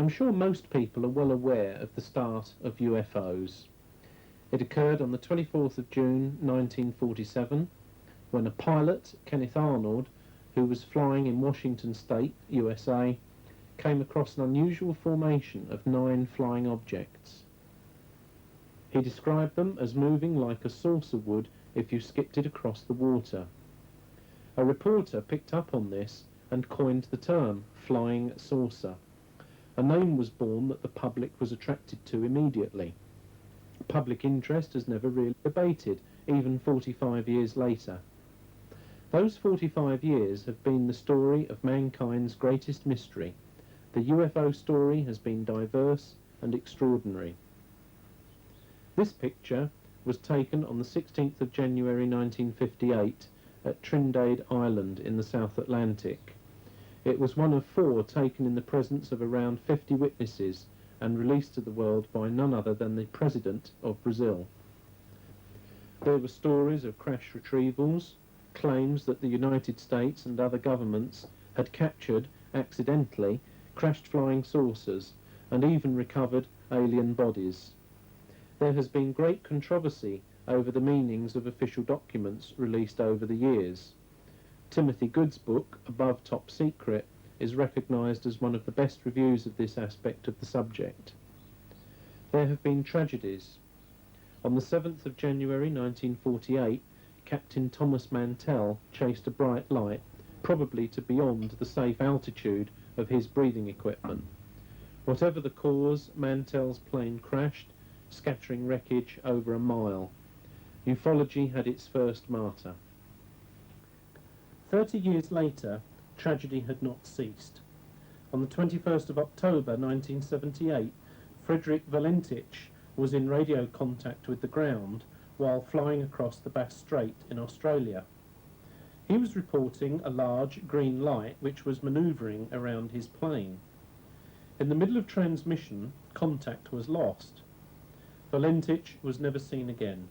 I'm sure most people are well aware of the start of UFOs. It occurred on the 24th of June 1947 when a pilot, Kenneth Arnold, who was flying in Washington State, USA, came across an unusual formation of 9 flying objects. He described them as moving like a saucer would if you skipped it across the water. A reporter picked up on this and coined the term flying saucer. A name was born that the public was attracted to immediately. Public interest has never really abated, even 45 years later. Those 45 years have been the story of mankind's greatest mystery. The UFO story has been diverse and extraordinary. This picture was taken on the 16th of January 1958 at Trinidad Island in the South Atlantic. It was one of 4 taken in the presence of around 50 witnesses and released to the world by none other than the President of Brazil. There were stories of crash retrievals, claims that the United States and other governments had captured, accidentally, crashed flying saucers and even recovered alien bodies. There has been great controversy over the meanings of official documents released over the years. Timothy Good's book, Above Top Secret, is recognised as one of the best reviews of this aspect of the subject. There have been tragedies. On the 7th of January 1948, Captain Thomas Mantell chased a bright light, probably to beyond the safe altitude of his breathing equipment. Whatever the cause, Mantell's plane crashed, scattering wreckage over a mile. Ufology had its first martyr. 30 years later, tragedy had not ceased. On the 21st of October 1978, Frederick Valentich was in radio contact with the ground while flying across the Bass Strait in Australia. He was reporting a large green light which was manoeuvring around his plane. In the middle of transmission, contact was lost. Valentich was never seen again.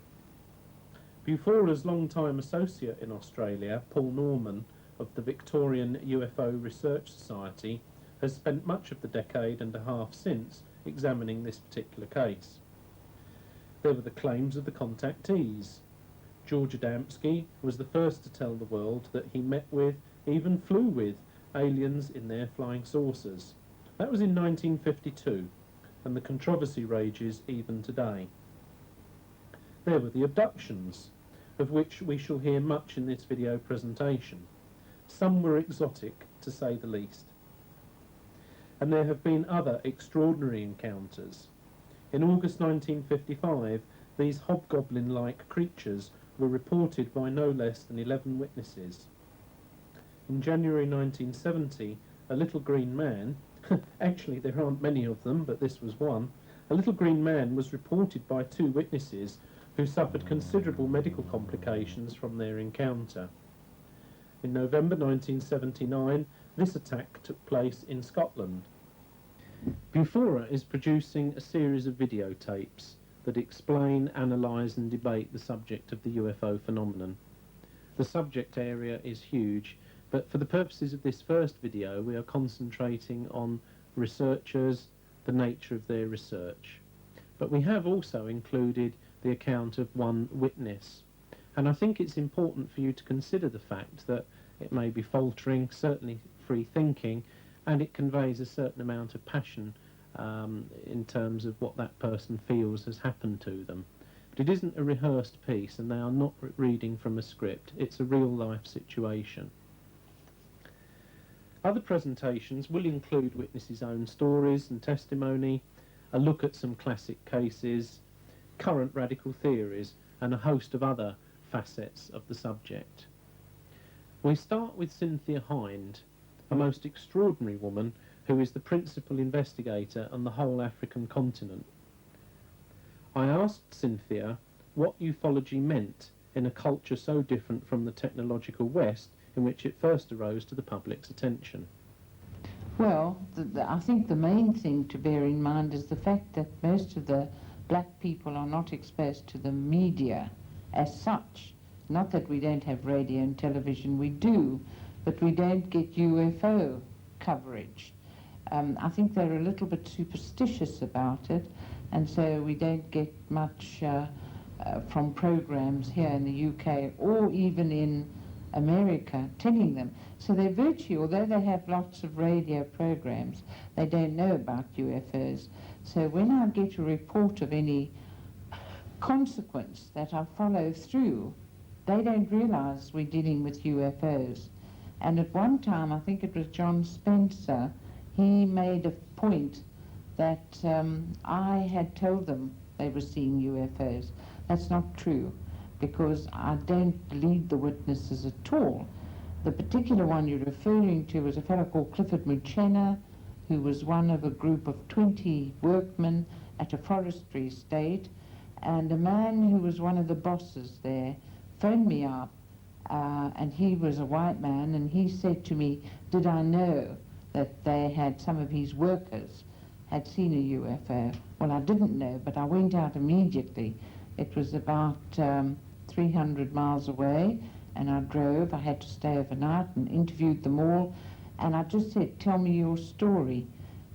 Buford's long-time associate in Australia, Paul Norman, of the Victorian UFO Research Society, has spent much of the decade and a half since examining this particular case. There were the claims of the contactees. George Adamski was the first to tell the world that he met with, even flew with, aliens in their flying saucers. That was in 1952, and the controversy rages even today. There were the abductions, of which we shall hear much in this video presentation. Some were exotic, to say the least. And there have been other extraordinary encounters. In August 1955, these hobgoblin-like creatures were reported by no less than 11 witnesses. In January 1970, a little green man, actually there aren't many of them, but this was one, a little green man was reported by 2 witnesses who suffered considerable medical complications from their encounter. In November 1979, this attack took place in Scotland. Bufora is producing a series of videotapes that explain, analyse and debate the subject of the UFO phenomenon. The subject area is huge, but for the purposes of this first video we are concentrating on researchers, the nature of their research. But we have also included the account of one witness, and I think it's important for you to consider the fact that it may be faltering, certainly free thinking, and it conveys a certain amount of passion in terms of what that person feels has happened to them. But it isn't a rehearsed piece, and they are not reading from a script. It's a real-life situation. Other presentations will include witnesses' own stories and testimony, a look at some classic cases, current radical theories, and a host of other facets of the subject. We start with Cynthia Hind, a most extraordinary woman who is the principal investigator on the whole African continent. I asked Cynthia what ufology meant in a culture so different from the technological West in which it first arose to the public's attention. Well, I think the main thing to bear in mind is the fact that most of the black people are not exposed to the media as such. Not that we don't have radio and television, we do, but we don't get UFO coverage. I think they're a little bit superstitious about it, and so we don't get much from programs here in the UK or even in America telling them. So they're virtually, although they have lots of radio programs, they don't know about UFOs. So when I get a report of any consequence that I follow through, they don't realize we're dealing with UFOs. And at one time, I think it was John Spencer, he made a point that I had told them they were seeing UFOs. That's not true, because I don't believe the witnesses at all. The particular one you're referring to was a fellow called Clifford Muchenna, who was one of a group of 20 workmen at a forestry estate, and a man who was one of the bosses there phoned me up, and he was a white man, and he said to me, did I know that they had, some of his workers had seen a UFO? Well, I didn't know, but I went out immediately. It was about 300 miles away, and I drove. I had to stay overnight and interviewed them all, and I just said, tell me your story.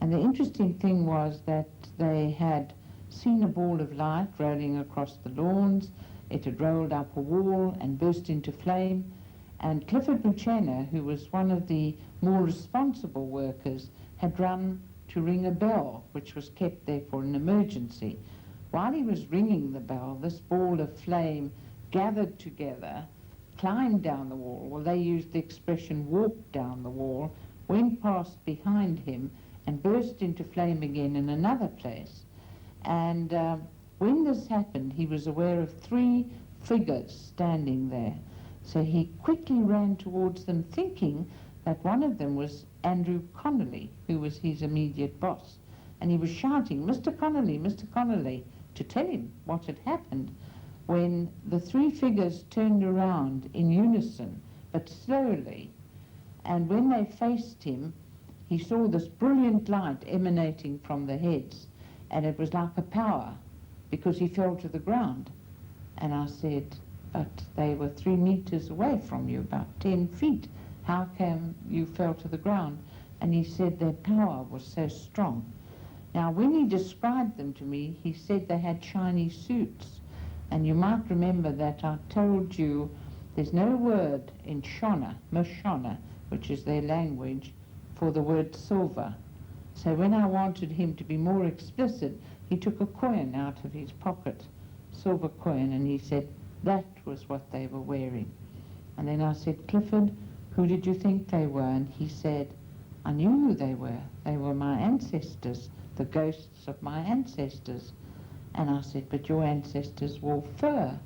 And the interesting thing was that they had seen a ball of light rolling across the lawns. It had rolled up a wall and burst into flame, and Clifford Muchenna, who was one of the more responsible workers, had run to ring a bell, which was kept there for an emergency. While he was ringing the bell, this ball of flame gathered together, climbed down the wall. Well, they used the expression walked down the wall, went past behind him, and burst into flame again in another place. And when this happened, he was aware of 3 figures standing there. So he quickly ran towards them, thinking that one of them was Andrew Connolly, who was his immediate boss. And he was shouting, Mr. Connolly, to tell him what had happened, when the 3 figures turned around in unison, but slowly. And when they faced him, he saw this brilliant light emanating from the heads, and it was like a power, because he fell to the ground. And I said, but they were 3 meters away from you, about 10 feet. How come you fell to the ground? And he said their power was so strong. Now, when he described them to me, he said they had shiny suits. And you might remember that I told you there's no word in Moshona, which is their language, for the word silver. So when I wanted him to be more explicit, he took a coin out of his pocket, silver coin, and he said that was what they were wearing. And then I said, Clifford, who did you think they were? And he said, I knew who they were. They were my ancestors, the ghosts of my ancestors. And I said, but your ancestors wore fur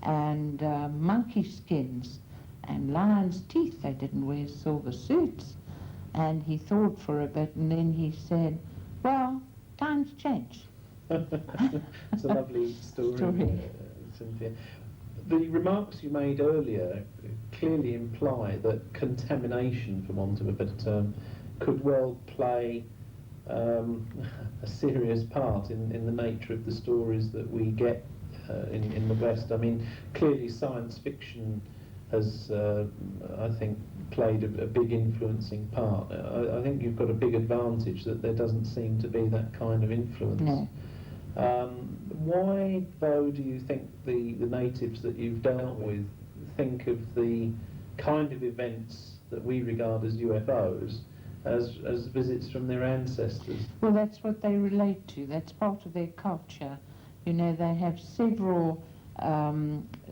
and monkey skins and lion's teeth. They didn't wear silver suits. And he thought for a bit, and then he said, well, times change. It's a lovely story. Cynthia. The remarks you made earlier clearly imply that contamination, for want of a better term, could well play a serious part in the nature of the stories that we get in the West. I mean, clearly science fiction has, I think, played a big influencing part. I think you've got a big advantage that there doesn't seem to be that kind of influence. No. Why, though, do you think the natives that you've dealt with think of the kind of events that we regard as UFOs as visits from their ancestors? Well, that's what they relate to. That's part of their culture. You know, they have several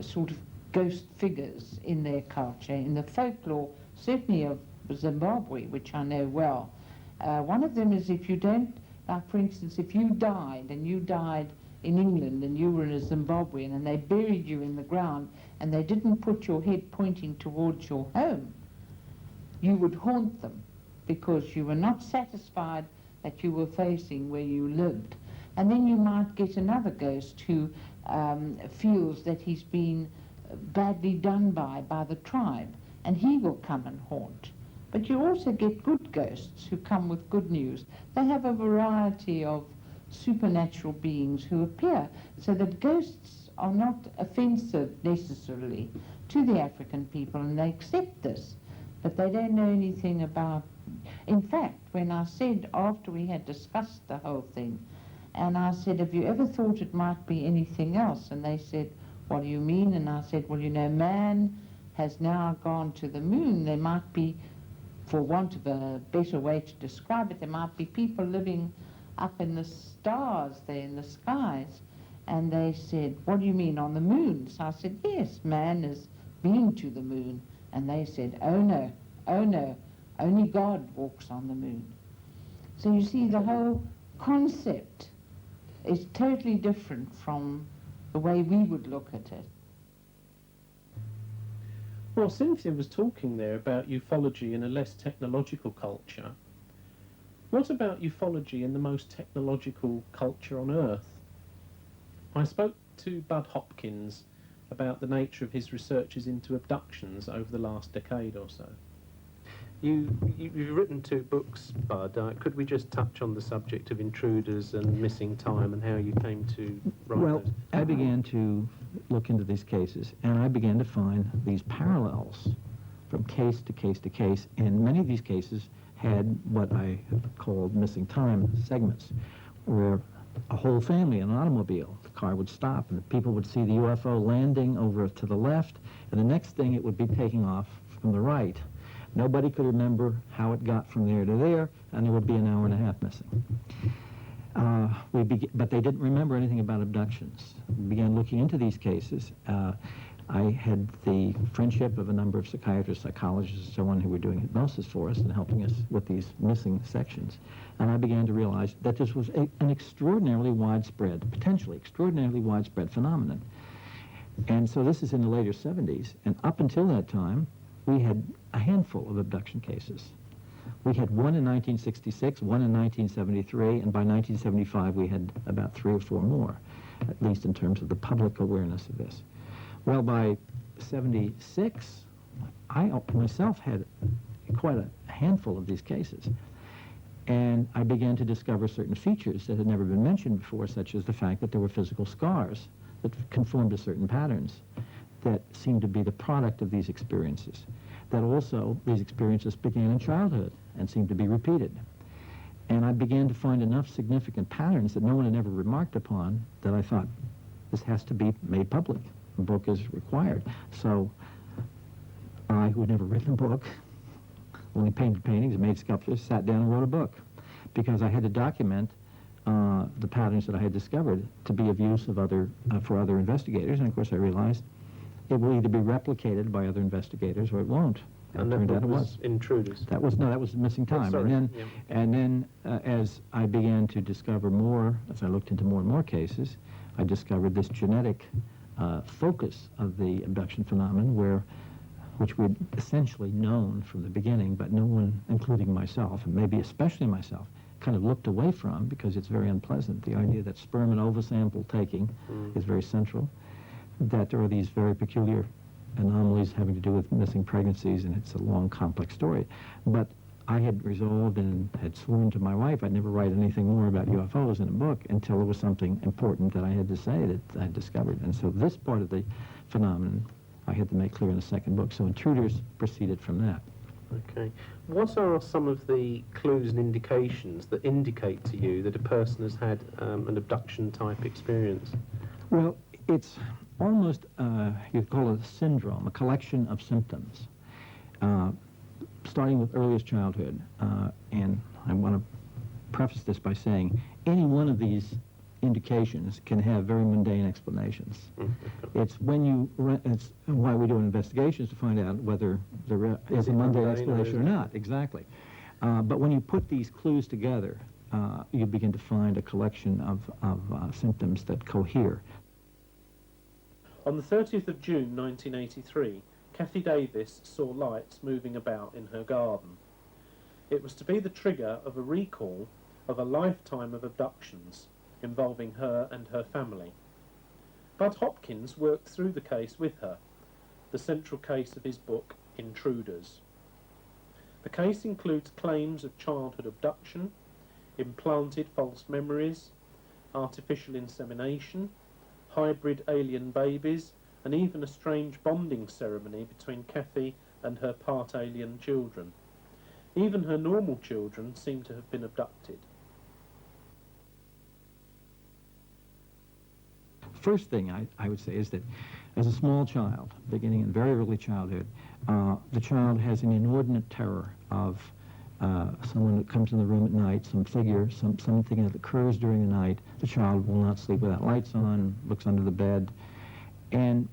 sort of ghost figures in their culture. In the folklore, certainly of Zimbabwe, which I know well, one of them is if you don't, like for instance, if you died in England and you were a Zimbabwean and they buried you in the ground and they didn't put your head pointing towards your home, you would haunt them because you were not satisfied that you were facing where you lived. And then you might get another ghost who feels that he's been badly done by the tribe, and he will come and haunt. But you also get good ghosts who come with good news. They have a variety of supernatural beings who appear, so that ghosts are not offensive necessarily to the African people, and they accept this, but they don't know anything about in fact, when I said, after we had discussed the whole thing, and I said, have you ever thought it might be anything else? And they said, what do you mean? And I said, well, you know, man has now gone to the moon. There might be, for want of a better way to describe it, there might be people living up in the stars there in the skies. And they said, what do you mean, on the moon? So I said, yes, man has been to the moon. And they said, oh no, only God walks on the moon. So you see, the whole concept is totally different from the way we would look at it. Well, Cynthia was talking there about ufology in a less technological culture. What about ufology in the most technological culture on Earth? I spoke to Bud Hopkins about the nature of his researches into abductions over the last decade or so. You've written 2 books, Bud. Could we just touch on the subject of intruders and missing time and how you came to write Well, those? I began to look into these cases, and I began to find these parallels from case to case to case, and many of these cases had what I called missing time segments, where a whole family in an automobile, the car would stop, and the people would see the UFO landing over to the left, and the next thing it would be taking off from the right. Nobody could remember how it got from there to there, and there would be an hour and a half missing. But they didn't remember anything about abductions. We began looking into these cases. I had the friendship of a number of psychiatrists, psychologists, and so on who were doing hypnosis for us and helping us with these missing sections. And I began to realize that this was an extraordinarily widespread, potentially extraordinarily widespread phenomenon. And so this is in the later 70s, and up until that time, we had a handful of abduction cases. We had one in 1966, one in 1973, and by 1975 we had about 3 or 4 more, at least in terms of the public awareness of this. Well, by 76, I myself had quite a handful of these cases, and I began to discover certain features that had never been mentioned before, such as the fact that there were physical scars that conformed to certain patterns that seemed to be the product of these experiences, that also these experiences began in childhood and seemed to be repeated. And I began to find enough significant patterns that no one had ever remarked upon that I thought, this has to be made public. A book is required. So I, who had never written a book, only painted paintings, made sculptures, sat down and wrote a book, because I had to document the patterns that I had discovered to be of use of for other investigators. And of course I realized it will either be replicated by other investigators or it won't. And that was Intruders. That was Missing Time. Sorry. And then as I began to discover more, as I looked into more and more cases, I discovered this genetic focus of the abduction phenomenon, which we'd essentially known from the beginning, but no one, including myself, and maybe especially myself, kind of looked away from, because it's very unpleasant. The idea that sperm and ova sample taking is very central, that there are these very peculiar anomalies having to do with missing pregnancies, and it's a long, complex story. But I had resolved and had sworn to my wife I'd never write anything more about UFOs in a book until there was something important that I had to say that I had discovered. And so this part of the phenomenon I had to make clear in the second book. So Intruders proceeded from that. Okay. What are some of the clues and indications that indicate to you that a person has had an abduction-type experience? Well, it's almost, you'd call it a syndrome, a collection of symptoms, starting with earliest childhood. And I want to preface this by saying any one of these indications can have very mundane explanations. It's it's why we do investigations, to find out whether there is a mundane explanation or not. Exactly. But when you put these clues together, you begin to find a collection of symptoms that cohere. On the 30th of June 1983, Kathy Davis saw lights moving about in her garden. It was to be the trigger of a recall of a lifetime of abductions involving her and her family. Bud Hopkins worked through the case with her, the central case of his book, Intruders. The case includes claims of childhood abduction, implanted false memories, artificial insemination, hybrid alien babies, and even a strange bonding ceremony between Kathy and her part alien children. Even her normal children seem to have been abducted. First thing I would say is that as a small child, beginning in very early childhood, the child has an inordinate terror of someone that comes in the room at night, some figure, something that occurs during the night. The child will not sleep without lights on, looks under the bed, and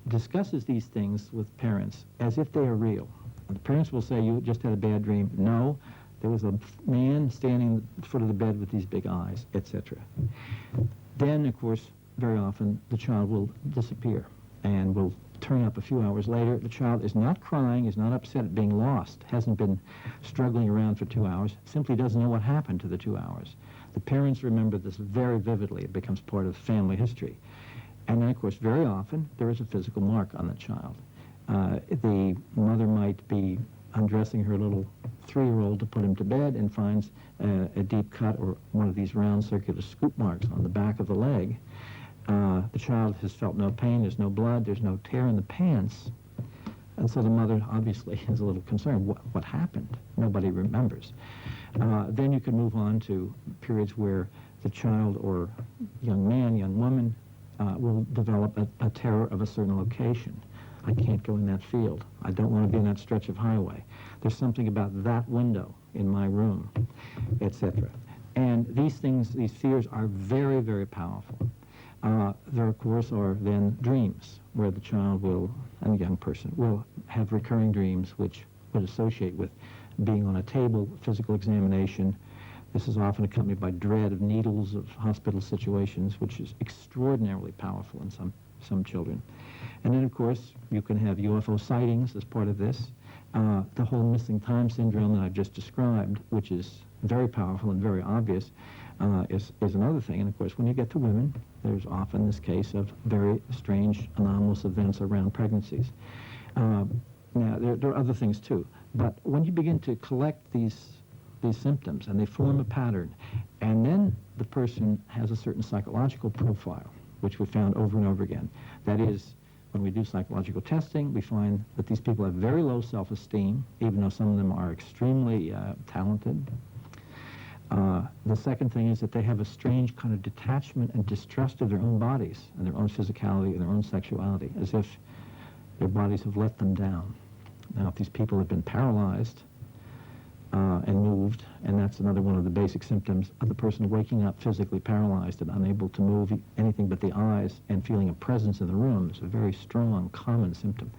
discusses these things with parents as if they are real. The parents will say, "You just had a bad dream." "No, there was a man standing at the foot of the bed with these big eyes," etc. Then, of course, very often the child will disappear and will turn up a few hours later. The child is not crying, is not upset at being lost, hasn't been struggling around for 2 hours, simply doesn't know what happened to the 2 hours. The parents remember this very vividly. It becomes part of family history. And then, of course, very often there is a physical mark on the child. The mother might be undressing her little 3-year-old to put him to bed and finds a deep cut or one of these round circular scoop marks on the back of the leg. The child has felt no pain, there's no blood, there's no tear in the pants. And so the mother obviously is a little concerned. What happened? Nobody remembers. Then you can move on to periods where the child or young man, young woman will develop a terror of a certain location. I can't go in that field. I don't want to be in that stretch of highway. There's something about that window in my room, etc. And these things, these fears are very, very powerful. There, of course, are then dreams, where the child will, and the young person, will have recurring dreams which would associate with being on a table, physical examination. This is often accompanied by dread of needles, of hospital situations, which is extraordinarily powerful in some children. And then, of course, you can have UFO sightings as part of this. The whole missing time syndrome that I've just described, which is very powerful and very obvious, is another thing. And, of course, when you get to women, there's often this case of very strange, anomalous events around pregnancies. Now, there are other things, too. But when you begin to collect these symptoms, and they form a pattern, and then the person has a certain psychological profile, which we found over and over again. That is, when we do psychological testing, we find that these people have very low self-esteem, even though some of them are extremely talented. The second thing is that they have a strange kind of detachment and distrust of their own bodies and their own physicality and their own sexuality, as if their bodies have let them down. Now, if these people have been paralyzed and moved, and that's another one of the basic symptoms of the person waking up physically paralyzed and unable to move anything but the eyes and feeling a presence in the room, is a very strong, common symptom.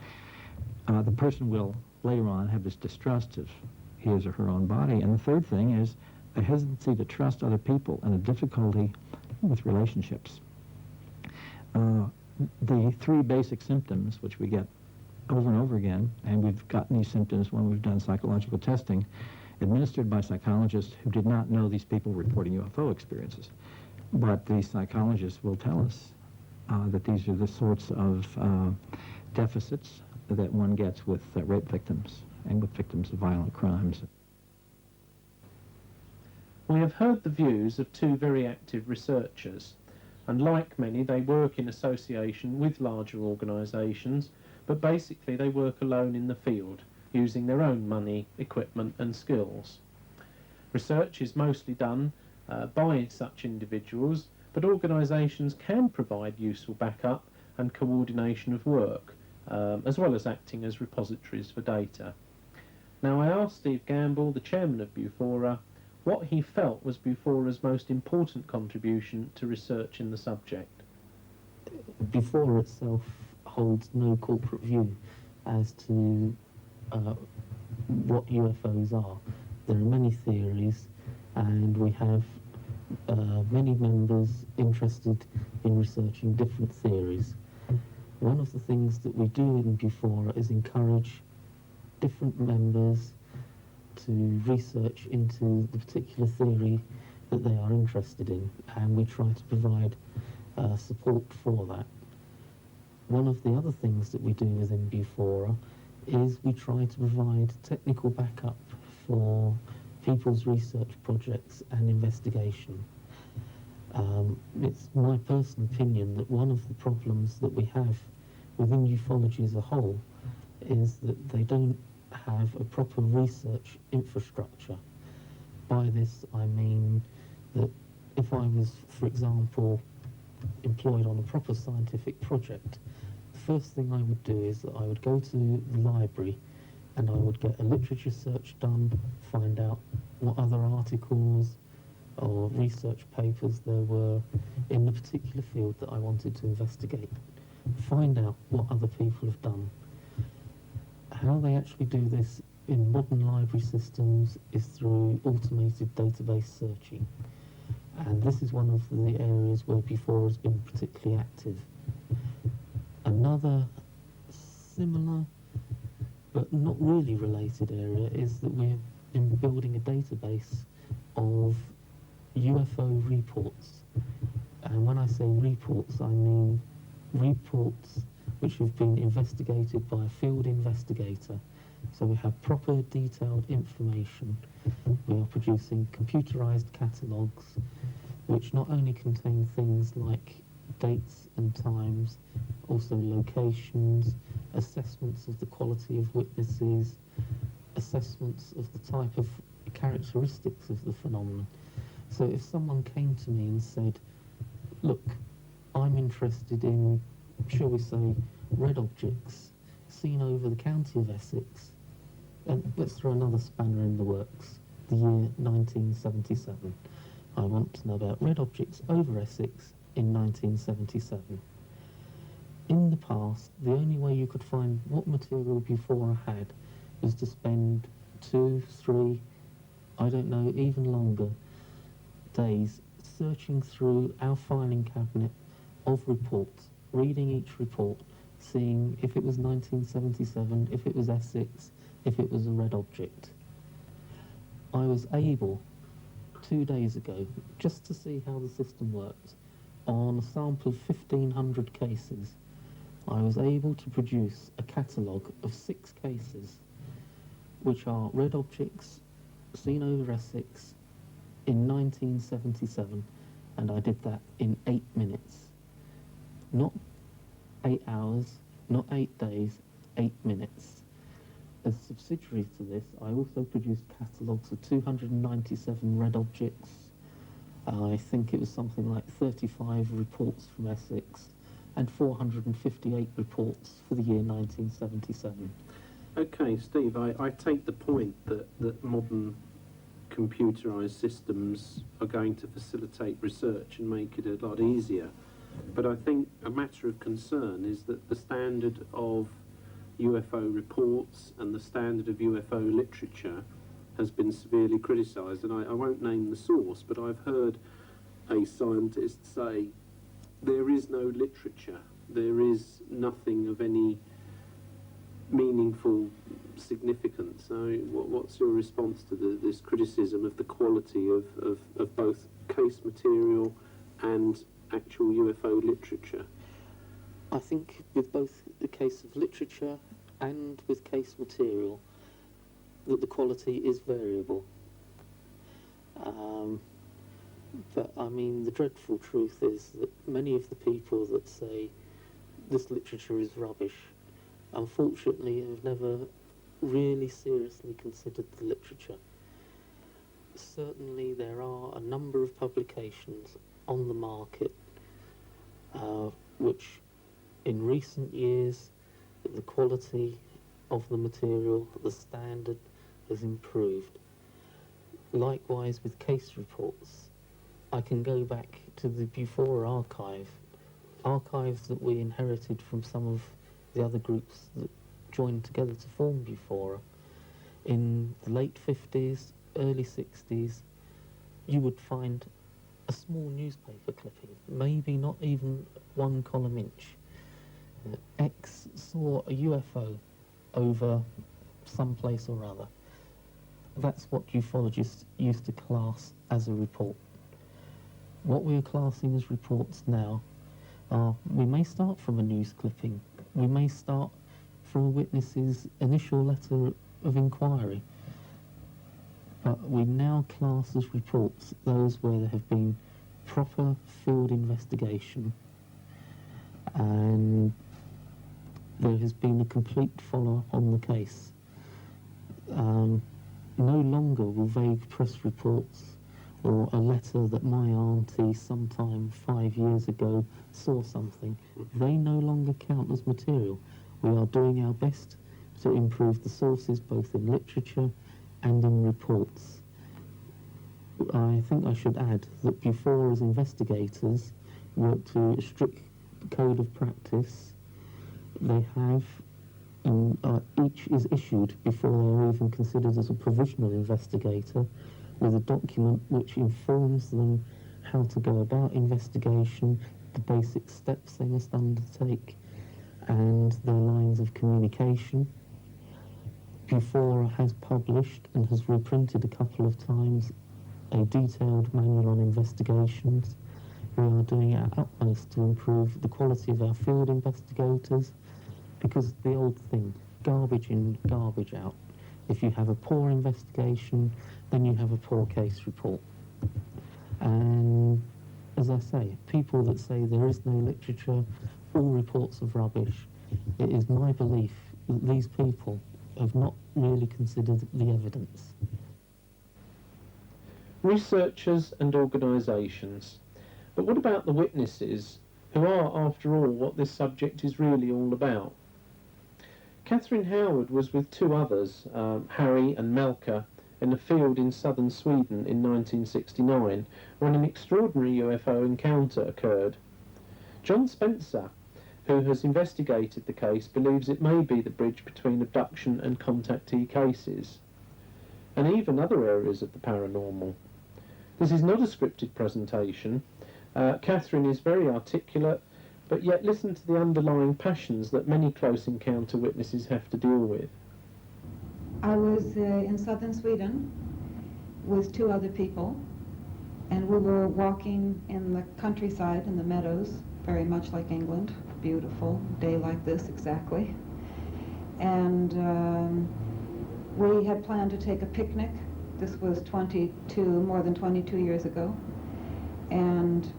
The person will later on have this distrust of his or her own body. And the third thing is a hesitancy to trust other people and a difficulty with relationships. The 3 basic symptoms, which we get over and over again, and we've gotten these symptoms when we've done psychological testing, administered by psychologists who did not know these people reporting UFO experiences. But these psychologists will tell us that these are the sorts of deficits that one gets with rape victims and with victims of violent crimes. We have heard the views of 2 very active researchers, and like many, they work in association with larger organisations, but basically they work alone in the field, using their own money, equipment and skills. Research is mostly done by such individuals, but organisations can provide useful backup and coordination of work, as well as acting as repositories for data. Now, I asked Steve Gamble, the chairman of Bufora, what he felt was Bufora's most important contribution to research in the subject. Bufora itself holds no corporate view as to what UFOs are. There are many theories, and we have many members interested in researching different theories. One of the things that we do in Bufora is encourage different members to research into the particular theory that they are interested in, and we try to provide support for that. One of the other things that we do within Bufora is we try to provide technical backup for people's research projects and investigation. It's my personal opinion that one of the problems that we have within ufology as a whole is that they don't have a proper research infrastructure. By this I mean that if I was, for example, employed on a proper scientific project, the first thing I would do is that I would go to the library and I would get a literature search done, find out what other articles or research papers there were in the particular field that I wanted to investigate, find out what other people have done. How they actually do this in modern library systems is through automated database searching. And this is one of the areas where Bufora has been particularly active. Another similar but not really related area is that we've been building a database of UFO reports. And when I say reports, I mean reports which have been investigated by a field investigator. So we have proper detailed information. We are producing computerized catalogues which not only contain things like dates and times, also locations, assessments of the quality of witnesses, assessments of the type of characteristics of the phenomenon. So if someone came to me and said, look, I'm interested in, shall we say, red objects seen over the county of Essex, and let's throw another spanner in the works, the year 1977. I want to know about red objects over Essex in 1977. In the past, the only way you could find what material Bufora had was to spend 2, 3, I don't know, even longer days searching through our filing cabinet of reports, reading each report, seeing if it was 1977, if it was Essex, if it was a red object. I was able, 2 days ago, just to see how the system worked, on a sample of 1,500 cases, I was able to produce a catalogue of 6 cases, which are red objects seen over Essex in 1977, and I did that in 8 minutes. Not 8 hours, not 8 days, 8 minutes. As subsidiary to this, I also produced catalogues of 297 red objects. I think it was something like 35 reports from Essex and 458 reports for the year 1977. Okay, Steve, I take the point that modern computerised systems are going to facilitate research and make it a lot easier. But I think a matter of concern is that the standard of UFO reports and the standard of UFO literature has been severely criticised. And I won't name the source, but I've heard a scientist say there is no literature, there is nothing of any meaningful significance. So what's your response to this criticism of the quality of both case material and actual UFO literature? I think with both the case of literature and with case material, that the quality is variable. But I mean, the dreadful truth is that many of the people that say this literature is rubbish, unfortunately have never really seriously considered the literature. Certainly there are a number of publications on the market which in recent years the quality of the material, the standard has improved. Likewise with case reports, I can go back to the Bufora archives that we inherited from some of the other groups that joined together to form Bufora. In the late 50s, early 60s, you would find a small newspaper clipping, maybe not even 1 column inch. X saw a UFO over some place or other. That's what ufologists used to class as a report. What we are classing as reports now are, we may start from a news clipping, we may start from a witness's initial letter of inquiry, but we now class as reports those where there have been proper field investigation and there has been a complete follow-up on the case. no longer will vague press reports or a letter that my auntie sometime 5 years ago saw something, they no longer count as material. We are doing our best to improve the sources both in literature and in reports. I think I should add that before, as investigators work to a strict code of practice, they have, each is issued before they are even considered as a provisional investigator, with a document which informs them how to go about investigation, the basic steps they must undertake, and their lines of communication. Before has published and has reprinted a couple of times a detailed manual on investigations. We are doing our utmost to improve the quality of our field investigators, because the old thing, garbage in, garbage out. If you have a poor investigation, then you have a poor case report. And as I say, people that say there is no literature, all reports of rubbish, it is my belief that these people have not really considered the evidence. Researchers and organisations. But what about the witnesses, who are, after all, what this subject is really all about? Catherine Howard was with two others, Harry and Malka, in a field in southern Sweden in 1969, when an extraordinary UFO encounter occurred. John Spencer, who has investigated the case, believes it may be the bridge between abduction and contactee cases, and even other areas of the paranormal. This is not a scripted presentation. Catherine is very articulate, but yet listen to the underlying passions that many close encounter witnesses have to deal with. I was in southern Sweden with two other people, and we were walking in the countryside, in the meadows, very much like England, beautiful day like this exactly. And we had planned to take a picnic. This was more than 22 years ago. And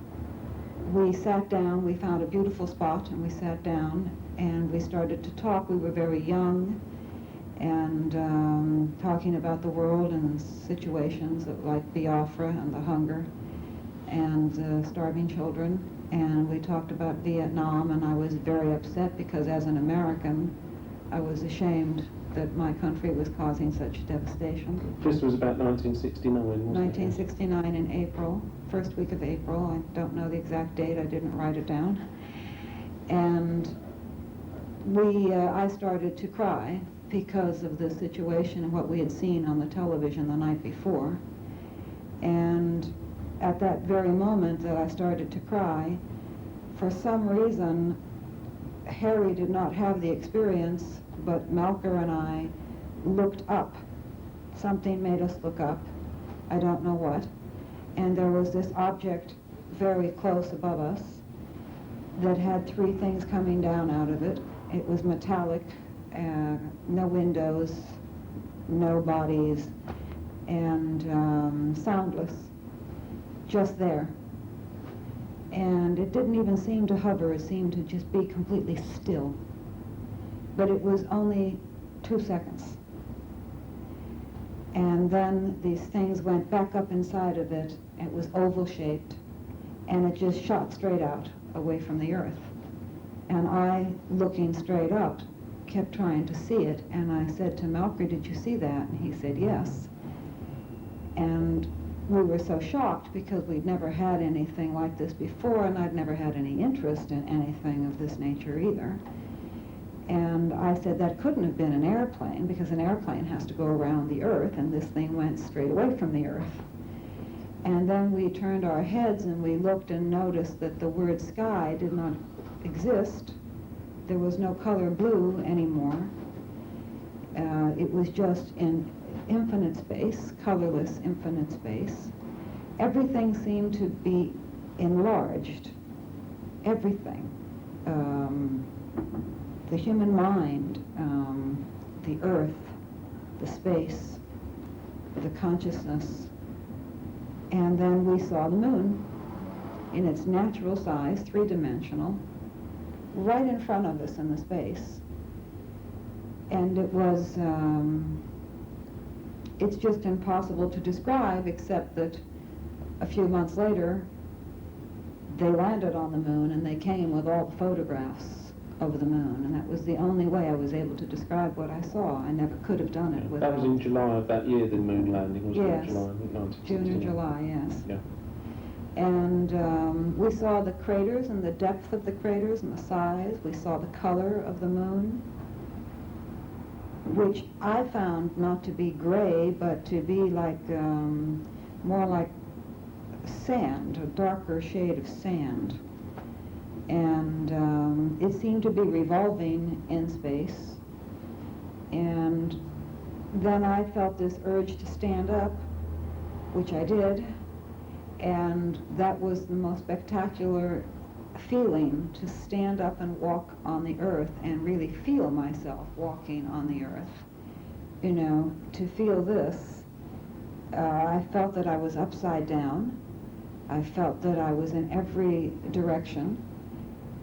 we sat down, we found a beautiful spot, and we sat down, and we started to talk. We were very young, and talking about the world and situations like Biafra and the hunger and starving children. And we talked about Vietnam, and I was very upset because as an American, I was ashamed that my country was causing such devastation. This was about 1969, wasn't it? 1969 in April, first week of April. I don't know the exact date, I didn't write it down. And I started to cry because of the situation and what we had seen on the television the night before. And at that very moment that I started to cry, for some reason, Harry did not have the experience, but Malka and I looked up. Something made us look up. I don't know what. And there was this object very close above us that had three things coming down out of it. It was metallic, no windows, no bodies, and soundless, just there. And it didn't even seem to hover, it seemed to just be completely still. But it was only 2 seconds. And then these things went back up inside of it. It was oval-shaped, and it just shot straight out away from the earth. And I, looking straight up, kept trying to see it, and I said to Malka, "Did you see that?" And he said, "Yes." And we were so shocked because we'd never had anything like this before, and I'd never had any interest in anything of this nature either. And I said that couldn't have been an airplane, because an airplane has to go around the earth, and this thing went straight away from the earth. And then we turned our heads and we looked and noticed that the word sky did not exist. There was no color blue anymore. It was just in infinite space, colorless infinite space. Everything seemed to be enlarged. Everything. The human mind, the earth, the space, the consciousness. And then we saw the moon in its natural size, three-dimensional, right in front of us in the space. And it was it's just impossible to describe, except that a few months later they landed on the moon and they came with all the photographs of the moon, and that was the only way I was able to describe what I saw. I never could have done it without... That was in July of that year, the moon landing, wasn't Yes. it? July, I think, 1969. June or July, yes. Yeah. And we saw the craters and the depth of the craters and the size. We saw the color of the moon, which I found not to be gray, but to be like, more like sand, a darker shade of sand. And it seemed to be revolving in space. And then I felt this urge to stand up, which I did. And that was the most spectacular feeling, to stand up and walk on the earth and really feel myself walking on the earth. You know, to feel this, I felt that I was upside down. I felt that I was in every direction.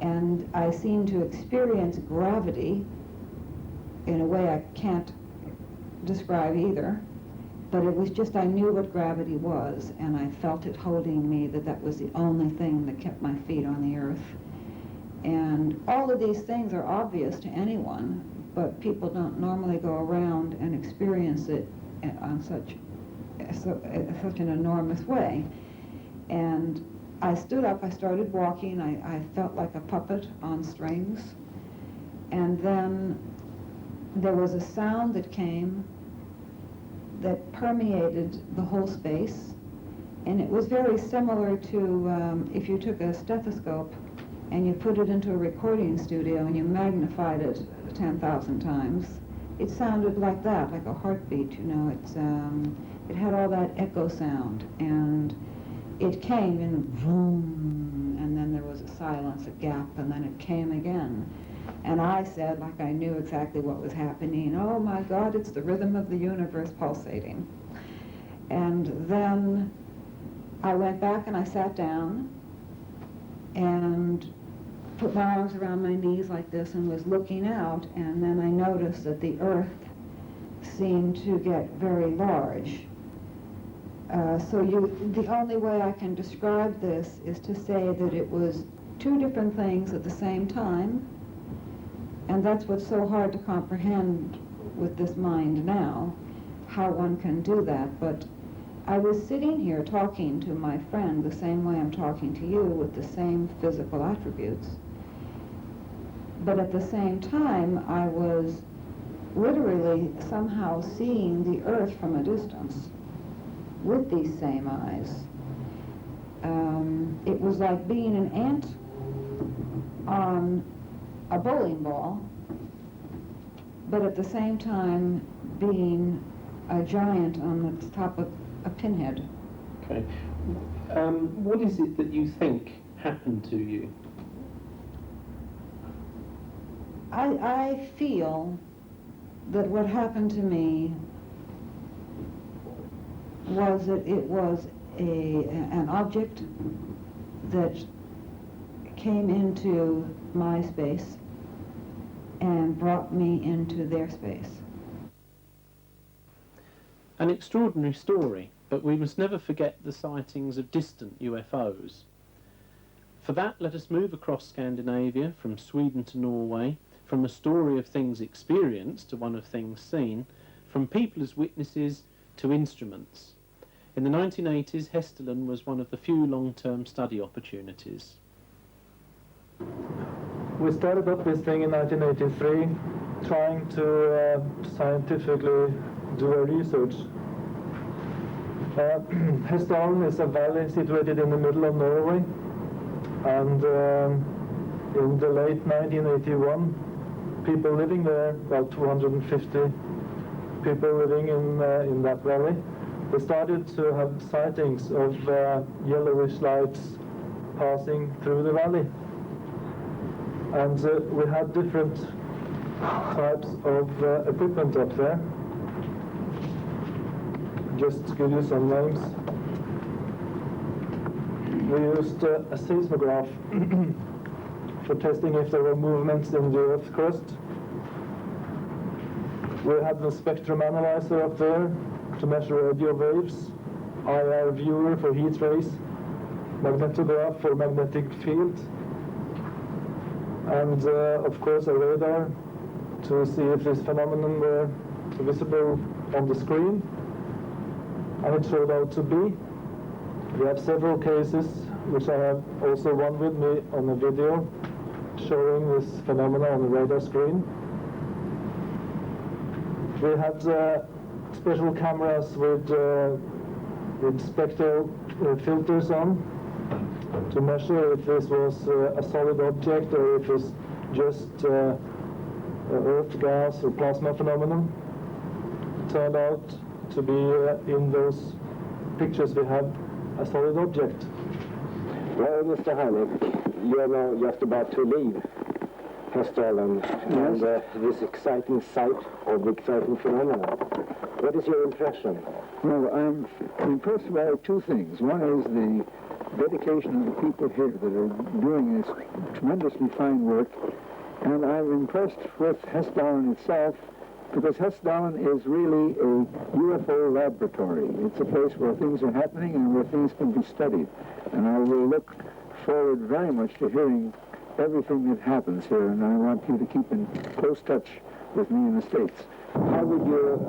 And I seemed to experience gravity in a way I can't describe either. But it was just, I knew what gravity was, and I felt it holding me, that was the only thing that kept my feet on the earth. And all of these things are obvious to anyone, but people don't normally go around and experience it on such an enormous way. And I stood up, I started walking, I felt like a puppet on strings. And then there was a sound that came that permeated the whole space, and it was very similar to if you took a stethoscope and you put it into a recording studio and you magnified it 10,000 times. It sounded like that, like a heartbeat, you know. It had all that echo sound, and it came in vroom, and then there was a silence, a gap, and then it came again. And I said, like I knew exactly what was happening, oh my God, it's the rhythm of the universe pulsating. And then I went back and I sat down and put my arms around my knees like this and was looking out, and then I noticed that the earth seemed to get very large. The only way I can describe this is to say that it was two different things at the same time. And that's what's so hard to comprehend with this mind now, how one can do that. But I was sitting here talking to my friend the same way I'm talking to you, with the same physical attributes. But at the same time, I was literally somehow seeing the earth from a distance with these same eyes. It was like being an ant on a bowling ball, but at the same time being a giant on the top of a pinhead. Okay. What is it that you think happened to you? I feel that what happened to me was that it was an object that came into my space and brought me into their space. An extraordinary story, but we must never forget the sightings of distant UFOs. For that, let us move across Scandinavia, from Sweden to Norway, from a story of things experienced to one of things seen, from people as witnesses to instruments. In the 1980s, Hessdalen was one of the few long-term study opportunities. We started up this thing in 1983, trying to scientifically do a research. Hessdalen is a valley situated in the middle of Norway, and in the late 1981, people living there, about 250 people living in that valley, they started to have sightings of yellowish lights passing through the valley. And we had different types of equipment up there. Just to give you some names. We used a seismograph for testing if there were movements in the Earth's crust. We had the spectrum analyzer up there to measure radio waves, IR viewer for heat rays, magnetograph for magnetic field, and of course a radar to see if this phenomenon were visible on the screen, and it turned out to be. We have several cases, which I have also one with me on a video, showing this phenomenon on the radar screen. We had special cameras with spectral filters on to measure if this was a solid object or if it's just earth gas or plasma phenomenon. It turned out to be in those pictures we have a solid object. Well, Mr. Heineck, you are now just about to leave Hästdalen and this exciting site of the exciting phenomenon. What is your impression? Well, I'm impressed by two things. One is the dedication of the people here that are doing this tremendously fine work, and I'm impressed with Hästdalen itself, because Hästdalen is really a UFO laboratory. It's a place where things are happening and where things can be studied. And I will look forward very much to hearing everything that happens here, and I want you to keep in close touch with me in the States. How would you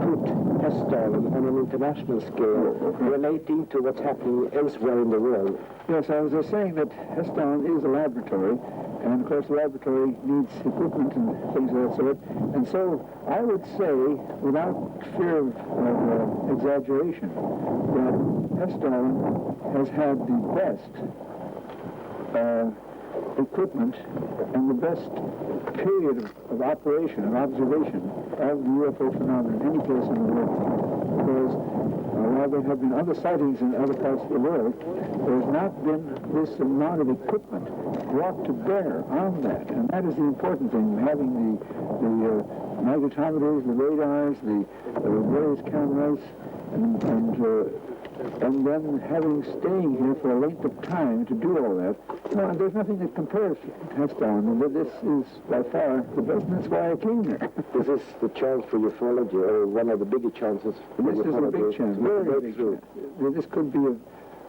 put Hästdalen on an international scale relating to what's happening elsewhere in the world? Yes, I was saying that Hästdalen is a laboratory, and of course the laboratory needs equipment and things of that sort. And so I would say, without fear of exaggeration, that Hästdalen has had the best equipment and the best period of operation, of observation of the UFO phenomenon any place in the world. Because while there have been other sightings in other parts of the world, there has not been this amount of equipment brought to bear on that. And that is the important thing, having the magnetometers, the radars, the various cameras, and then staying here for a length of time to do all that. No, there's nothing that compares to Hästdalen, but this is by far the best, and that's why I came here. Is this the chance for ufology, or one of the bigger chances for This is a big chance, very big chance. This could be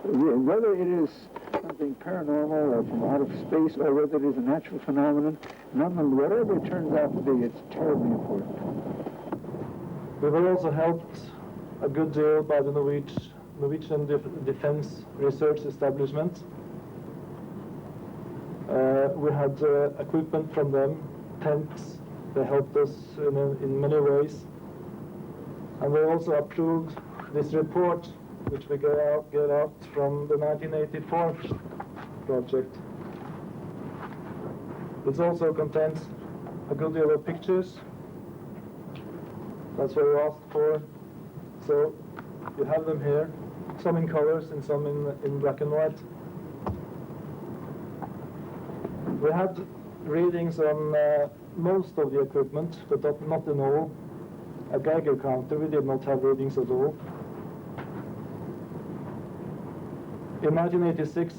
whether it is something paranormal or from out of space, or whether it is a natural phenomenon, whatever it turns out to be, it's terribly important. We were also helped a good deal by the Norwegian Defense Research Establishment. We had equipment from them, tents. They helped us in many ways. And we also approved this report, which we get out from the 1984 project. It also contains a good deal of pictures. That's what we asked for. So you have them here, some in colors and some in black and white. We had readings on most of the equipment, but not in all. A Geiger counter, we did not have readings at all. In 1986,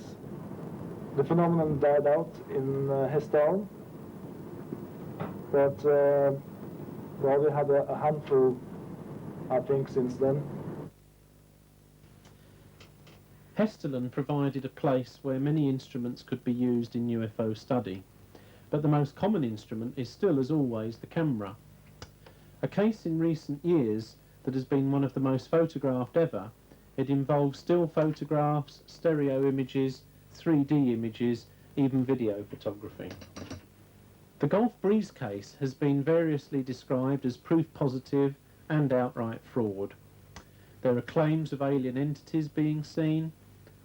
the phenomenon died out in Hästdalen, but well, we had a handful, I think, since then. Hästdalen provided a place where many instruments could be used in UFO study, but the most common instrument is still, as always, the camera. A case in recent years that has been one of the most photographed ever. It involves still photographs, stereo images, 3D images, even video photography. The Gulf Breeze case has been variously described as proof positive and outright fraud. There are claims of alien entities being seen,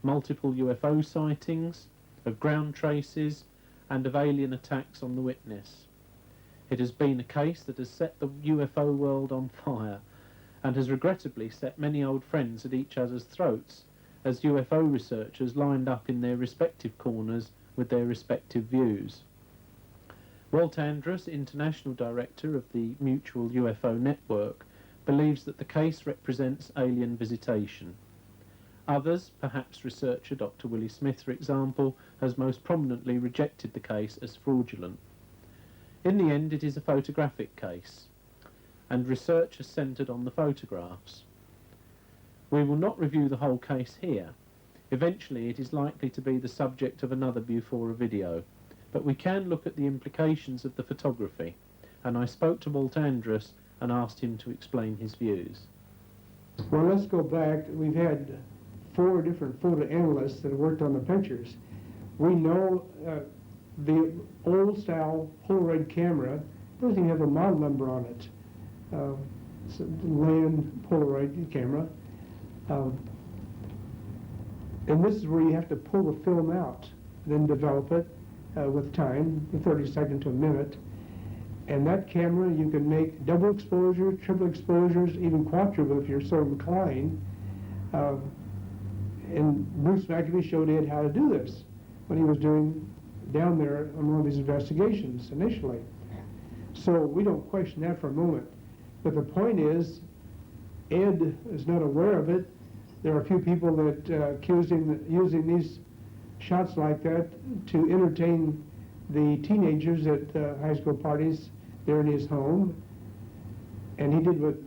multiple UFO sightings, of ground traces, and of alien attacks on the witness. It has been a case that has set the UFO world on fire, and has regrettably set many old friends at each other's throats, as UFO researchers lined up in their respective corners with their respective views. Walt Andrus, International Director of the Mutual UFO Network, believes that the case represents alien visitation. Others, perhaps researcher Dr. Willie Smith, for example, has most prominently rejected the case as fraudulent. In the end, it is a photographic case. and research is centred on the photographs. We will not review the whole case here. Eventually it is likely to be the subject of another Bufora video, but we can look at the implications of the photography, and I spoke to Walt Andrus and asked him to explain his views. Well, let's go back. We've had 4 different photo analysts that have worked on the pictures. We know the old-style Polaroid camera doesn't even have a model number on it. It's a land Polaroid camera. And this is where you have to pull the film out, then develop it with time, 30 seconds to a minute. And that camera, you can make double exposure, triple exposures, even quadruple if you're so inclined. And Bruce McAfee showed Ed how to do this when he was doing down there on one of his investigations initially. So we don't question that for a moment. But the point is, Ed is not aware of it. There are a few people that accuse him of using these shots like that to entertain the teenagers at high school parties there in his home. And he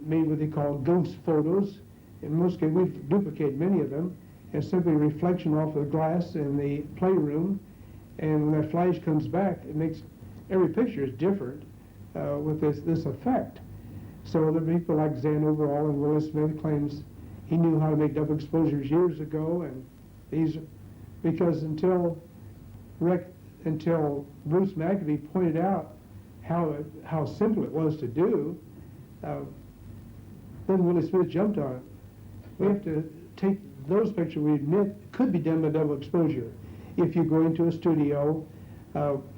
made what they call ghost photos. In most cases, we've duplicated many of them. It's simply a reflection off of the glass in the playroom. And when that flash comes back, it makes every picture is different with this effect. So there are people like Zan Overall and Willis Smith claims he knew how to make double exposures years ago, and these, because until Bruce McAfee pointed out how simple it was to do, then Willis Smith jumped on it. We have to take those pictures we admit could be done by double exposure. If you go into a studio,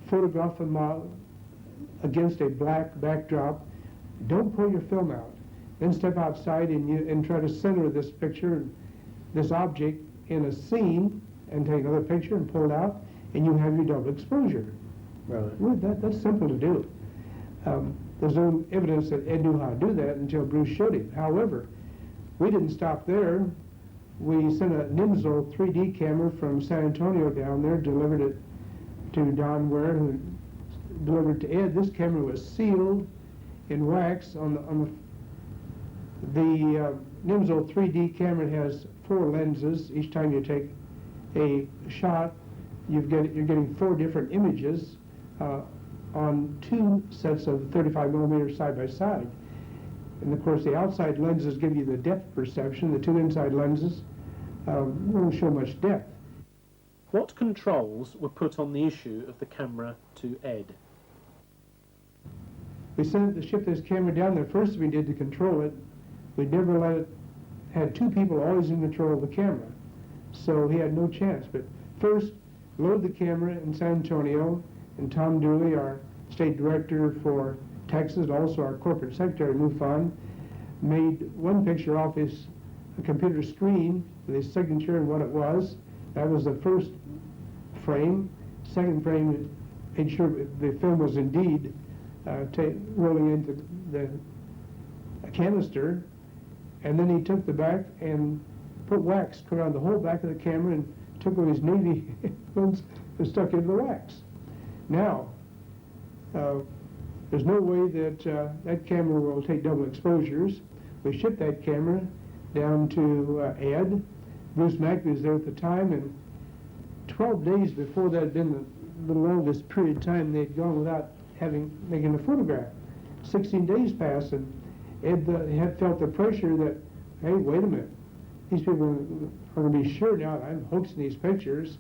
photograph them against a black backdrop, don't pull your film out. Then step outside and try to center this picture, this object in a scene, and take another picture and pull it out, and you have your double exposure. Right. Well, that's simple to do. There's no evidence that Ed knew how to do that until Bruce showed him. However, we didn't stop there. We sent a Nimzo 3D camera from San Antonio down there, delivered it to Don Ware, who delivered it to Ed. This camera was sealed in wax on the Nimzo 3D camera has 4 lenses. Each time you take a shot, you're getting 4 different images on 2 sets of 35 millimeters side by side. And of course, the outside lenses give you the depth perception. The 2 inside lenses won't show much depth. What controls were put on the issue of the camera to Ed? We shipped this camera down there. First we did to control it. We never let it, had 2 people always in control of the camera. So he had no chance. But first, load the camera in San Antonio, and Tom Dooley, our state director for Texas, also our corporate secretary, MUFON, made one picture off his computer screen with his signature and what it was. That was the first frame. Second frame made sure the film was indeed rolling into the canister. And then he took the back and put wax around the whole back of the camera and took one of his Navy films and stuck it in the wax. Now, there's no way that that camera will take double exposures. We shipped that camera down to Ed. Bruce McAfee was there at the time, and 12 days before that had been the longest period of time they'd gone without making a photograph. 16 days passed, and Ed had felt the pressure that, hey, wait a minute, these people are going to be sure now that I'm hoaxing these pictures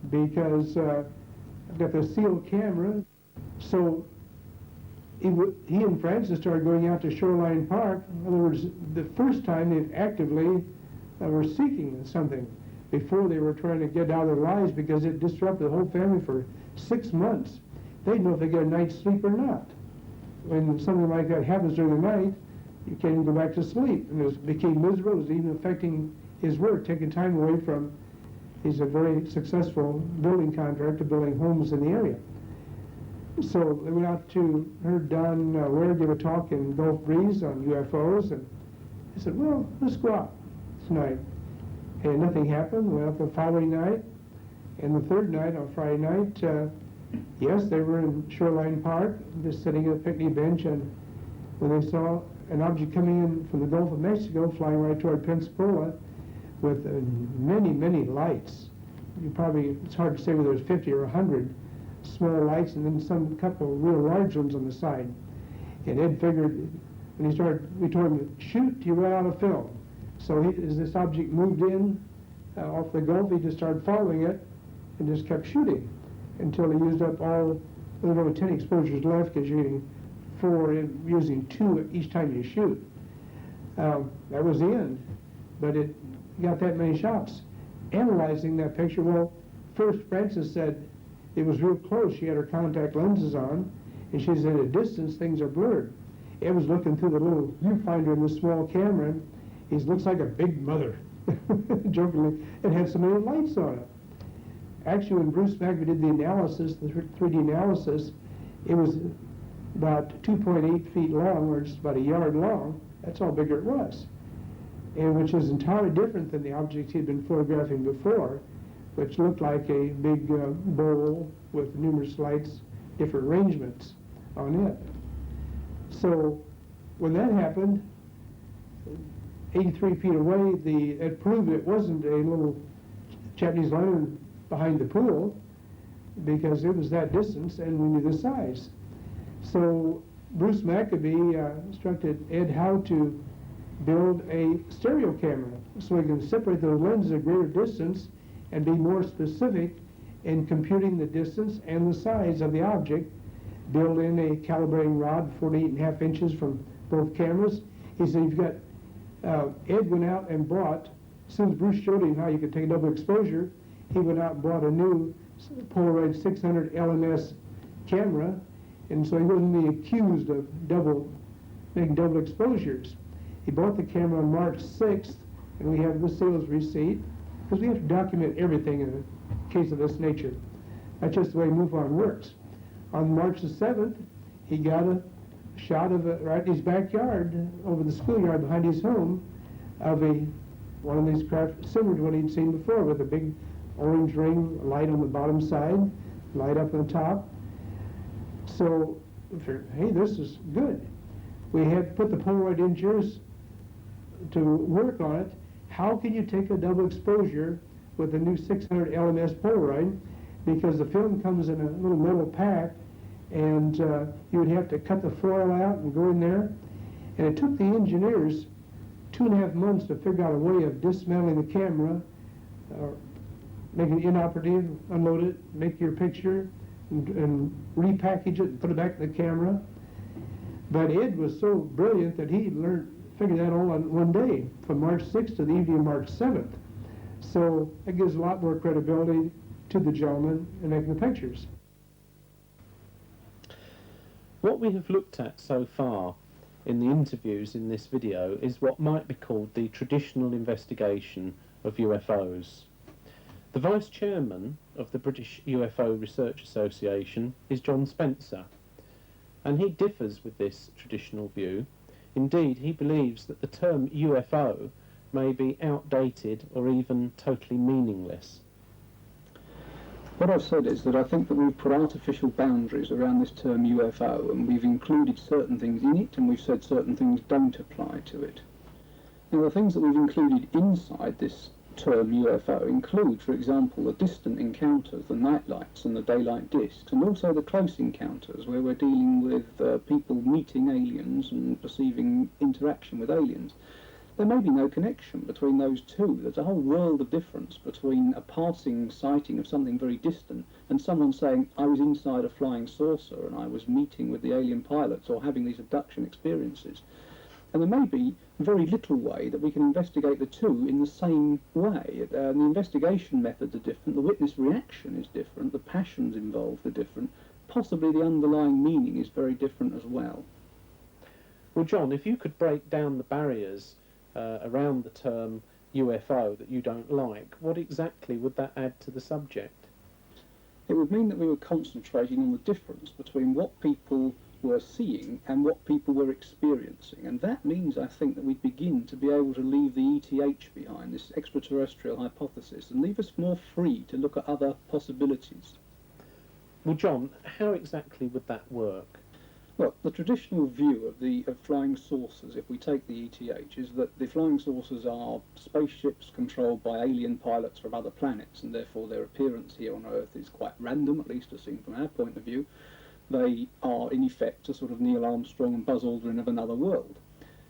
because I've got the sealed camera. So he and Francis started going out to Shoreline Park. In other words, the first time they actively were seeking something before they were trying to get out of their lives because it disrupted the whole family for 6 months. They didn't know if they get a night's sleep or not. When something like that happens during the night, you can't even go back to sleep. And it became miserable. It was even affecting his work, taking time away from, he's a very successful building contractor, building homes in the area. So they went out to, heard Don Ware give a talk in Gulf Breeze on UFOs, and they said, well, let's go out tonight. And nothing happened. Went out the following night, and the third night, on Friday night, yes, they were in Shoreline Park, just sitting at a picnic bench, and when they saw an object coming in from the Gulf of Mexico, flying right toward Pensacola, with many, many lights. It's hard to say whether it's 50 or 100 small lights, and then some couple of real large ones on the side. And Ed figured, when we told him to shoot, he ran out of film. So as this object moved in off the Gulf, he just started following it and just kept shooting until he used up all, there were 10 exposures left, because you're getting 4 using 2 each time you shoot. That was the end, but it got that many shots. Analyzing that picture, well, first Frances said it was real close. She had her contact lenses on, and she said at a distance things are blurred. Ed was looking through the little viewfinder in the small camera, and he looks like a big mother, jokingly. It had so many lights on it. Actually, when Bruce McAfee did the analysis, the 3D analysis, it was about 2.8 feet long, or just about a yard long. That's how big it was, and which is entirely different than the object he'd been photographing before, which looked like a big bowl with numerous lights, different arrangements on it. So when that happened, 83 feet away, it proved it wasn't a little Japanese lantern behind the pool, because it was that distance and we knew the size. So Bruce McAfee instructed Ed how to build a stereo camera so he can separate those lenses at greater distance and be more specific in computing the distance and the size of the object, build in a calibrating rod 48.5 inches from both cameras. He said, you've got, Ed went out and bought, as soon as Bruce showed him how you could take a double exposure, he went out and bought a new Polaroid 600 LMS camera, and so he wouldn't be accused of making double exposures. He bought the camera on March 6th, and we have the sales receipt, because we have to document everything in a case of this nature. That's just the way MUFON works. On March the 7th, he got a shot of it right in his backyard, over the schoolyard behind his home, of one of these craft similar to what he'd seen before, with a big orange ring, light on the bottom side, light up on the top. So, hey, this is good. We had put the Polaroid engineers to work on it. How can you take a double exposure with the new 600 LMS Polaroid? Because the film comes in a little metal pack, and you would have to cut the foil out and go in there. And it took the engineers 2.5 months to figure out a way of dismantling the camera, make it inoperative, unload it, make your picture, and repackage it and put it back in the camera. But Ed was so brilliant that he figured that all on one day, from March 6th to the evening of March 7th. So it gives a lot more credibility to the gentleman in making the pictures. What we have looked at so far in the interviews in this video is what might be called the traditional investigation of UFOs. The Vice Chairman of the British UFO Research Association is John Spencer, and he differs with this traditional view. Indeed, he believes that the term UFO may be outdated or even totally meaningless. What I've said is that I think that we've put artificial boundaries around this term UFO, and we've included certain things in it, and we've said certain things don't apply to it. Now, the things that we've included inside this term UFO include, for example, the distant encounters, the night lights and the daylight discs, and also the close encounters, where we're dealing with people meeting aliens and perceiving interaction with aliens. There may be no connection between those two. There's a whole world of difference between a passing sighting of something very distant and someone saying, I was inside a flying saucer and I was meeting with the alien pilots or having these abduction experiences. And there may be very little way that we can investigate the two in the same way. The investigation methods are different, the witness reaction is different, the passions involved are different, possibly the underlying meaning is very different as well. Well, John, if you could break down the barriers around the term UFO that you don't like, what exactly would that add to the subject? It would mean that we were concentrating on the difference between what people were seeing and what people were experiencing, and that means, I think, that we'd begin to be able to leave the ETH behind, this extraterrestrial hypothesis, and leave us more free to look at other possibilities. Well, John, how exactly would that work? Well, the traditional view of flying saucers, if we take the ETH, is that the flying saucers are spaceships controlled by alien pilots from other planets, and therefore their appearance here on Earth is quite random, at least as seen from our point of view. They are, in effect, a sort of Neil Armstrong and Buzz Aldrin of another world.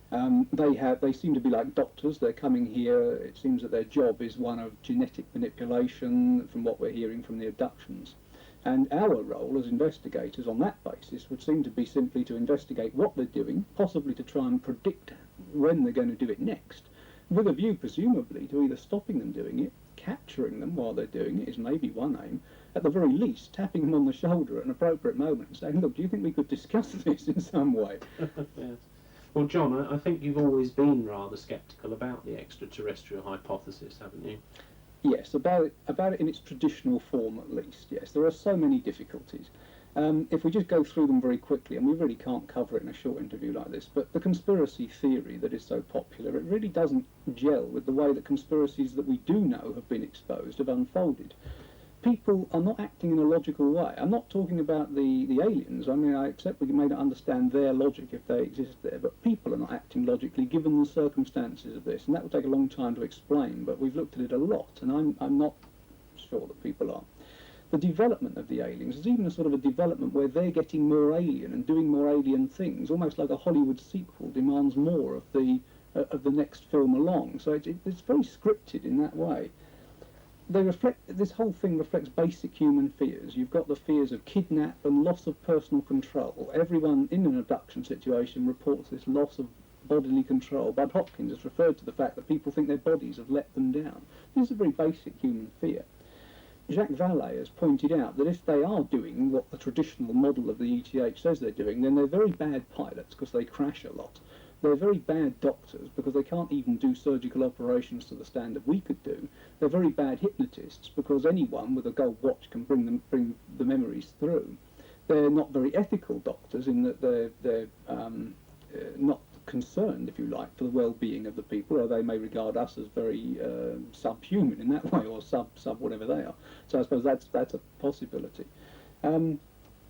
They seem to be like doctors. They're coming here. It seems that their job is one of genetic manipulation, from what we're hearing from the abductions. And our role as investigators on that basis would seem to be simply to investigate what they're doing, possibly to try and predict when they're going to do it next, with a view, presumably, to either stopping them doing it, capturing them while they're doing it is maybe one aim, at the very least tapping them on the shoulder at an appropriate moment and saying, look, do you think we could discuss this in some way? Yes. Well, John, I think you've always been rather sceptical about the extraterrestrial hypothesis, haven't you? Yes, about it in its traditional form at least, yes. There are so many difficulties. If we just go through them very quickly, and we really can't cover it in a short interview like this, but the conspiracy theory that is so popular, it really doesn't gel with the way that conspiracies that we do know have been exposed have unfolded. People are not acting in a logical way. I'm not talking about the aliens. I mean, I accept we may not understand their logic if they exist there, but people are not acting logically given the circumstances of this, and that will take a long time to explain, but we've looked at it a lot, and I'm not sure that people are. The development of the aliens is even a sort of a development where they're getting more alien and doing more alien things, almost like a Hollywood sequel demands more of the next film along. So it's very scripted in that way. This whole thing reflects basic human fears. You've got the fears of kidnap and loss of personal control. Everyone in an abduction situation reports this loss of bodily control. Bud Hopkins has referred to the fact that people think their bodies have let them down. This is a very basic human fear. Jacques Vallée has pointed out that if they are doing what the traditional model of the ETH says they're doing, then they're very bad pilots because they crash a lot. They're very bad doctors because they can't even do surgical operations to the standard we could do. They're very bad hypnotists because anyone with a gold watch can bring the memories through. They're not very ethical doctors in that they're not concerned, if you like, for the well-being of the people, or they may regard us as very subhuman in that way, or sub whatever they are. So I suppose that's a possibility.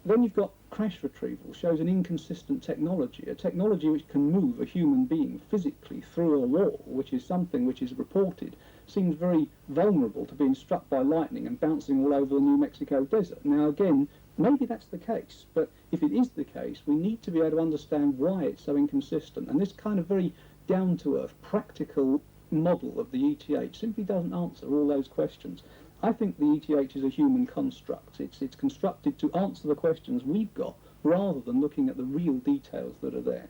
Then you've got crash retrieval, shows an inconsistent technology, a technology which can move a human being physically through a wall, which is something which is reported, seems very vulnerable to being struck by lightning and bouncing all over the New Mexico desert. Now again, maybe that's the case, but if it is the case, we need to be able to understand why it's so inconsistent. And this kind of very down-to-earth, practical model of the ETH simply doesn't answer all those questions. I think the ETH is a human construct. It's constructed to answer the questions we've got, rather than looking at the real details that are there.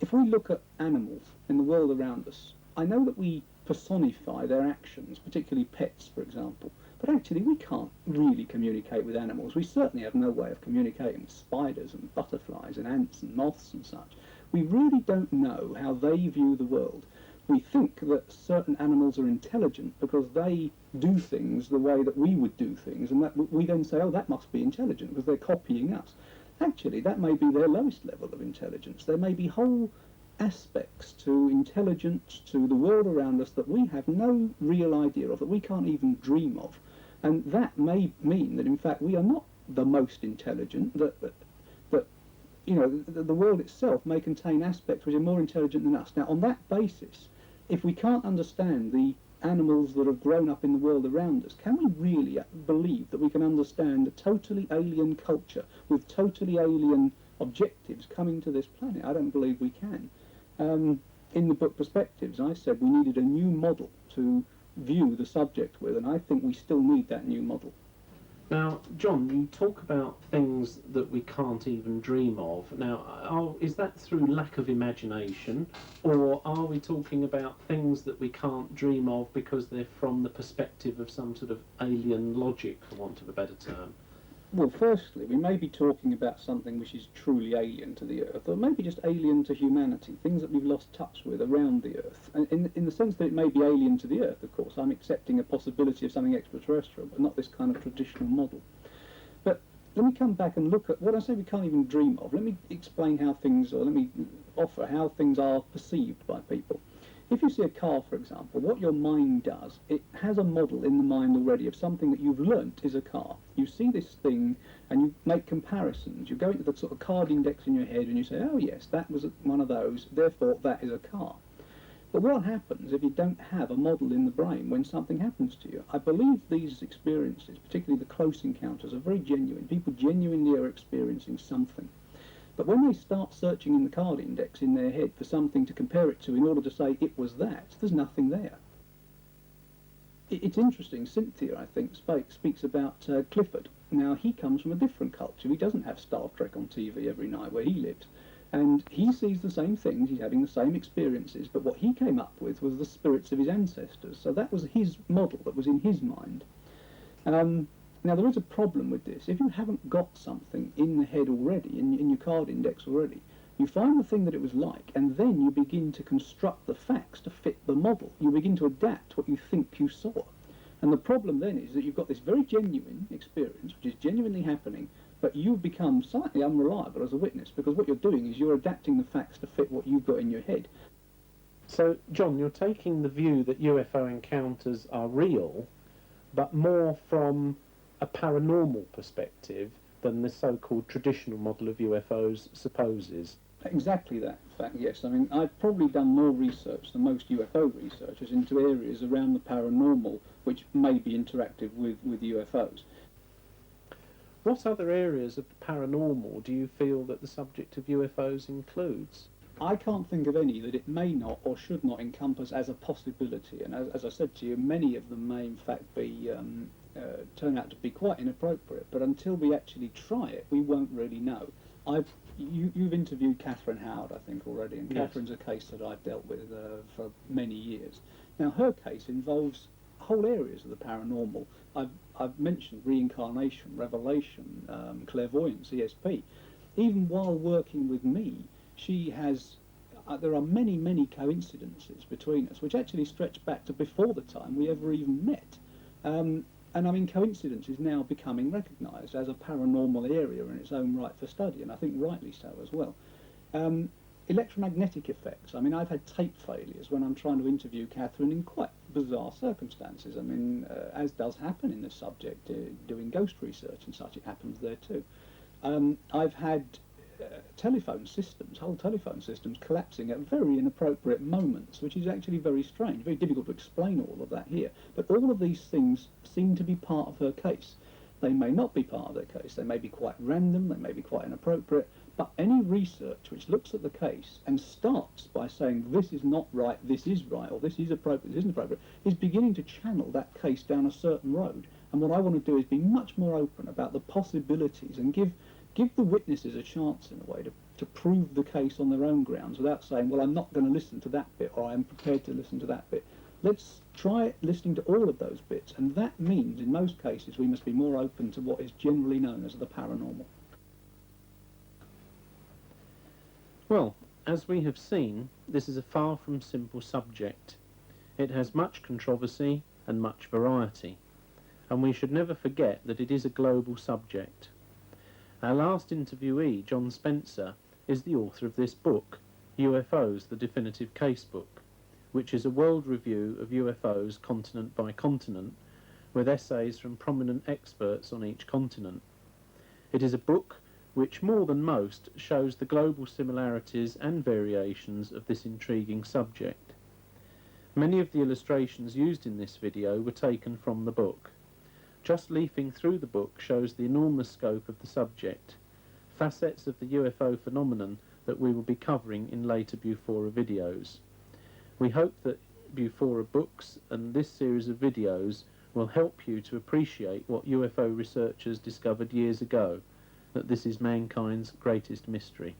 If we look at animals in the world around us, I know that we personify their actions, particularly pets, for example. But actually, we can't really communicate with animals. We certainly have no way of communicating with spiders and butterflies and ants and moths and such. We really don't know how they view the world. We think that certain animals are intelligent because they do things the way that we would do things, and that we then say, oh, that must be intelligent because they're copying us. Actually, that may be their lowest level of intelligence. There may be whole aspects to intelligence, to the world around us that we have no real idea of, that we can't even dream of. And that may mean that, in fact, we are not the most intelligent, that you know, the world itself may contain aspects which are more intelligent than us. Now, on that basis, if we can't understand the animals that have grown up in the world around us, can we really believe that we can understand a totally alien culture with totally alien objectives coming to this planet? I don't believe we can. In the book Perspectives, I said we needed a new model to view the subject with, and I think we still need that new model. Now, John, you talk about things that we can't even dream of. Now, is that through lack of imagination, or are we talking about things that we can't dream of because they're from the perspective of some sort of alien logic, for want of a better term? Well, firstly, we may be talking about something which is truly alien to the Earth, or maybe just alien to humanity, things that we've lost touch with around the Earth. And in the sense that it may be alien to the Earth, of course, I'm accepting a possibility of something extraterrestrial, but not this kind of traditional model. But let me come back and look at what I say we can't even dream of. Let me explain how things, or let me offer how things are perceived by people. If you see a car, for example, what your mind does, it has a model in the mind already of something that you've learnt is a car. You see this thing and you make comparisons. You go into the sort of card index in your head and you say, oh yes, that was one of those, therefore that is a car. But what happens if you don't have a model in the brain when something happens to you? I believe these experiences, particularly the close encounters, are very genuine. People genuinely are experiencing something. But when they start searching in the card index in their head for something to compare it to in order to say it was that, there's nothing there. It's interesting, Cynthia, I think, speaks about Clifford. Now, he comes from a different culture. He doesn't have Star Trek on TV every night where he lives. And he sees the same things, he's having the same experiences, but what he came up with was the spirits of his ancestors. So that was his model that was in his mind. Now, there is a problem with this. If you haven't got something in the head already, in your card index already, you find the thing that it was like, and then you begin to construct the facts to fit the model. You begin to adapt what you think you saw. And the problem then is that you've got this very genuine experience, which is genuinely happening, but you've become slightly unreliable as a witness, because what you're doing is you're adapting the facts to fit what you've got in your head. So, John, you're taking the view that UFO encounters are real, but more from a paranormal perspective than the so-called traditional model of UFOs supposes. Exactly that, in fact, yes. I mean, I've probably done more research than most UFO researchers into areas around the paranormal which may be interactive with UFOs. What other areas of the paranormal do you feel that the subject of UFOs includes? I can't think of any that it may not or should not encompass as a possibility, and as I said to you, many of them may in fact be turn out to be quite inappropriate, but until we actually try it, we won't really know. You've interviewed Catherine Howard, I think, already, and yes. Catherine's a case that I've dealt with for many years. Now, her case involves whole areas of the paranormal. I've mentioned reincarnation, revelation, clairvoyance, ESP. Even while working with me, she has there are many, many coincidences between us, which actually stretch back to before the time we ever even met. And I mean, coincidence is now becoming recognised as a paranormal area in its own right for study, and I think rightly so as well. Electromagnetic effects. I mean, I've had tape failures when I'm trying to interview Catherine in quite bizarre circumstances. I mean, as does happen in this subject, doing ghost research and such, it happens there too. I've had telephone systems, whole telephone systems collapsing at very inappropriate moments, which is actually very strange, very difficult to explain all of that here. But all of these things seem to be part of her case. They may not be part of their case, they may be quite random, they may be quite inappropriate, but any research which looks at the case and starts by saying this is not right, this is right, or this is appropriate, this isn't appropriate, is beginning to channel that case down a certain road. And what I want to do is be much more open about the possibilities and give the witnesses a chance, in a way, to prove the case on their own grounds without saying, well, I'm not going to listen to that bit, or I'm prepared to listen to that bit. Let's try listening to all of those bits, and that means, in most cases, we must be more open to what is generally known as the paranormal. Well, as we have seen, this is a far from simple subject. It has much controversy and much variety, and we should never forget that it is a global subject. Our last interviewee, John Spencer, is the author of this book, UFOs, the Definitive Casebook, which is a world review of UFOs continent by continent, with essays from prominent experts on each continent. It is a book which, more than most, shows the global similarities and variations of this intriguing subject. Many of the illustrations used in this video were taken from the book. Just leafing through the book shows the enormous scope of the subject, facets of the UFO phenomenon that we will be covering in later Bufora videos. We hope that Bufora books and this series of videos will help you to appreciate what UFO researchers discovered years ago, that this is mankind's greatest mystery.